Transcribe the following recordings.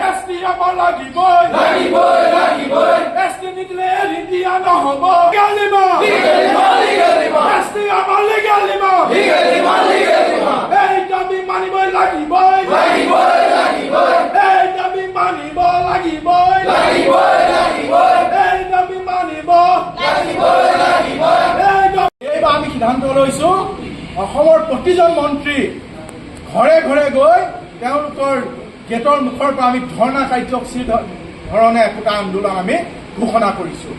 ST আমাৰ লাগিবই ST নিদিলে এৰি দিয়া নহ'ব এছটি আমাৰ এই দাবী মানিবই লাগিবই এই দাবী মানিব লাগিবই এই দাবী মানিব এইবাৰ আমি সিদ্ধান্ত লৈছো অসমৰ প্ৰতিজন মন্ত্ৰী ঘৰে ঘৰে গৈ তেওঁলোকৰ গেটৰ মুখৰ পৰা আমি ধৰ্ণা কাৰ্যসূচী ধৰণে একোটা আন্দোলন আমি ঘোষণা কৰিছোঁ।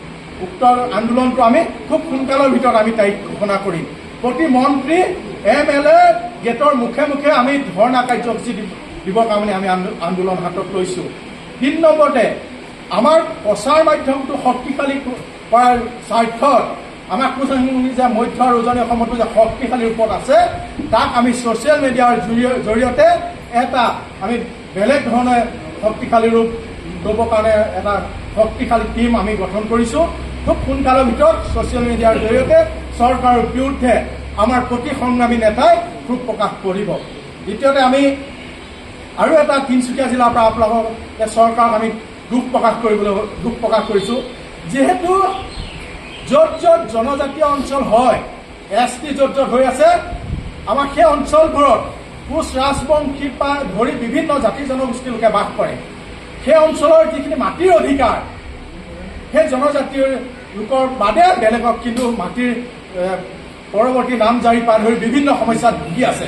উক্ত আন্দোলনটো আমি খুব সোনকালৰ ভিতৰত আমি তাৰিখ ঘোষণা কৰিম। প্ৰতি মন্ত্ৰী MLA গেটৰ মুখে মুখে আমি ধৰ্ণা কাৰ্যসূচী দিবৰ কাৰণে আমি আন্দোলন হাতত লৈছোঁ। ৩ নম্বৰতে আমাৰ প্ৰচাৰ মাধ্যমটো শক্তিশালী কৰাৰ স্বাৰ্থত আমাক যে মধ্য আৰু উজনি অসমতো যে শক্তিশালী ৰূপত আছে তাক আমি ছ'চিয়েল মিডিয়াৰ জৰিয়তে এটা আমি বেলেগ ধৰণে শক্তিশালী ৰূপ ল'বৰ কাৰণে এটা শক্তিশালী টীম আমি গঠন কৰিছোঁ। খুব সোনকালৰ ভিতৰত ছ'চিয়েল মিডিয়াৰ জৰিয়তে চৰকাৰৰ বিৰুদ্ধে আমাৰ প্ৰতি সংগ্ৰামী নেতাই ক্ষোভ প্ৰকাশ কৰিব। দ্বিতীয়তে আমি আৰু এটা তিনিচুকীয়া জিলাৰ পৰা আপোনালোকক চৰকাৰক আমি দুখ প্ৰকাশ কৰিছোঁ। যিহেতু য'ত য'ত জনজাতীয় অঞ্চল হয় ST য'ত য'ত হৈ আছে আমাৰ সেই অঞ্চলবোৰত কোচ ৰাজবংশীৰ পৰা ধৰি বিভিন্ন জাতি জনগোষ্ঠীৰ লোকে বাস কৰে। সেই অঞ্চলৰ যিখিনি মাটিৰ অধিকাৰ সেই জনজাতীয় লোকৰ বাদে বেলেগক কিন্তু মাটিৰ পৰৱৰ্তী নামজাৰি পৰা ধৰি বিভিন্ন সমস্যাত ভুগি আছে।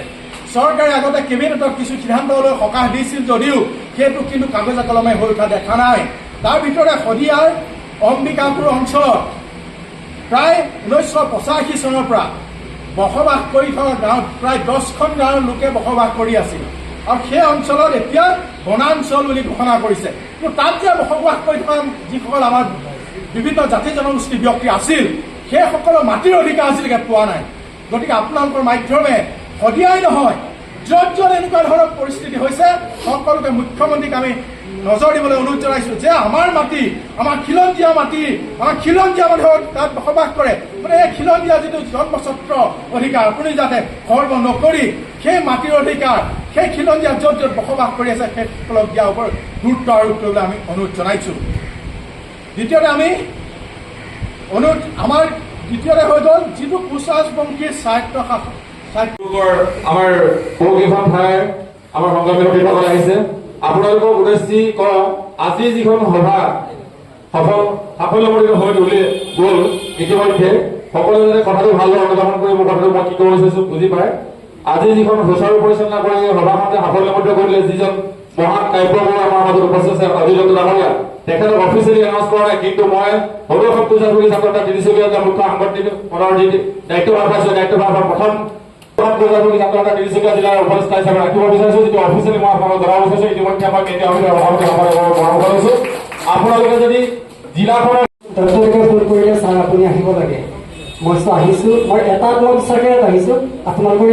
চৰকাৰে আগতে কেবিনেটত কিছু সিদ্ধান্ত লৈ সকাহ দিছিল যদিও সেইটো কিন্তু কাগজে কলমে হৈ উঠা দেখা নাই। তাৰ ভিতৰতে শদিয়াৰ অম্বিকাপুৰ অঞ্চলত প্ৰায় 1985 চনৰ পৰা বসবাস কৰি থকা গাঁৱত প্ৰায় 10খন গাঁৱৰ লোকে বসবাস কৰি আছিল আৰু সেই অঞ্চলত এতিয়া বনাঞ্চল বুলি ঘোষণা কৰিছে। কিন্তু তাত যে বসবাস কৰি থকা যিসকল আমাৰ বিভিন্ন জাতি জনগোষ্ঠীৰ ব্যক্তি আছিল সেইসকলৰ মাটিৰ অধিকাৰ আজিলৈকে পোৱা নাই। গতিকে আপোনালোকৰ মাধ্যমে শদিয়াই নহয় য'ত য'ত এনেকুৱা ধৰণৰ পৰিস্থিতি হৈছে সকলোকে মুখ্যমন্ত্ৰীক আমি নজৰ দিবলৈ অনুৰোধ জনাইছোঁ যে আমাৰ মাটি আমাৰ খিলঞ্জীয়া মানুহৰ তাত বসবাস কৰে মানে এই খিলঞ্জীয়া যিটো জন্মস্বত্ব অধিকাৰ আপুনি যাতে খৰ্ব নকৰি সেই মাটিৰ অধিকাৰ সেই খিলঞ্জীয়া য'ত য'ত বসবাস কৰি আছে সেইসকলক দিয়াৰ ওপৰত গুৰুত্ব আৰোপ কৰিবলৈ আমি অনুৰোধ জনাইছোঁ। দ্বিতীয়তে আমি আমাৰ দ্বিতীয়তে হৈ গ'ল যিটো কোচ ৰাজবংশীৰ স্বায়ত্ত শাসন আমাৰ বহুকেইখন ঠাইৰ আমাৰ সংগ্ৰামী লোকসকল আহিছে। আপোনালোকক উদ্দেশ্যি কওঁ আজি যিখন সভা সাফল্যমণ্ডিত হৈ গ'ল ইতিমধ্যে সকলোৱে যাতে কথাটো ভালদৰে অনুধাৱন কৰি মোৰ কথাটো মই কি ক'ব বিচাৰিছোঁ বুজি পায়। আজি যিখন সুচাৰু পৰিচালনা কৰি সভাখন যে সাফল্যমণ্ডিত কৰিলে যিজন মহান কাব্যবোৰ আমাৰ মাজত উপস্থিত আছে অভিযুক্ত ডাঙৰীয়া তেখেতক অফিচিয়েলি এনাউন্স কৰা নাই, কিন্তু মই সদৌ শক্তিশালী ছাত্ৰ তিনিচুকীয়া মুখ্য সাংগঠনিক পদৰ যি দায়িত্বভাৰ পাইছোঁ দায়িত্বভাৰ প্ৰথম তিনিচুকীয়া জিলাৰ উপস্থায়ী হিচাপে ৰাখিব বিচাৰিছোঁ, যিটো অফিচিয়েলি মই আপোনালোকক জনাব বিচাৰিছোঁ। ইতিমধ্যে মই কেন্দ্ৰীয় কৰিছোঁ আপোনালোকে যদি জিলাখনৰ ফোন কৰিলে ছাৰ আপুনি আহিব লাগে মই আহিছোঁ। মই এটা ব্লক হিচাপে আহিছোঁ আপোনালোকৰ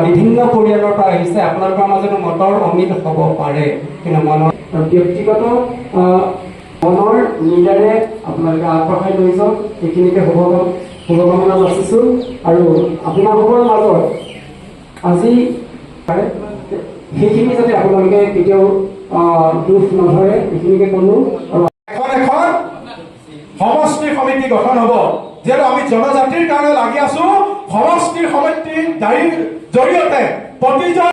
বিভিন্ন পৰিয়ালৰ পৰা আহিছে। আপোনালোকৰ মাজত মতৰ অমিল হ'ব পাৰে কিন্তু মনৰ ব্যক্তিগত মনৰ মিলেৰে আপোনালোকে আগবঢ়াই লৈ যাওক সেইখিনিকে শুভকামনা যাচিছোঁ। আৰু আপোনালোকৰ মাজত আজি সেইখিনি যাতে আপোনালোকে কেতিয়াও দুখ নধৰে সেইখিনিকে ক'লোঁ। আৰু এখন সমষ্টি সমিতি গঠন হ'ব যিহেতু আমি জনজাতিৰ কাৰণে লাগি আছো। সমষ্টিৰ সমিতিৰ জৰিয়তে প্ৰতিজন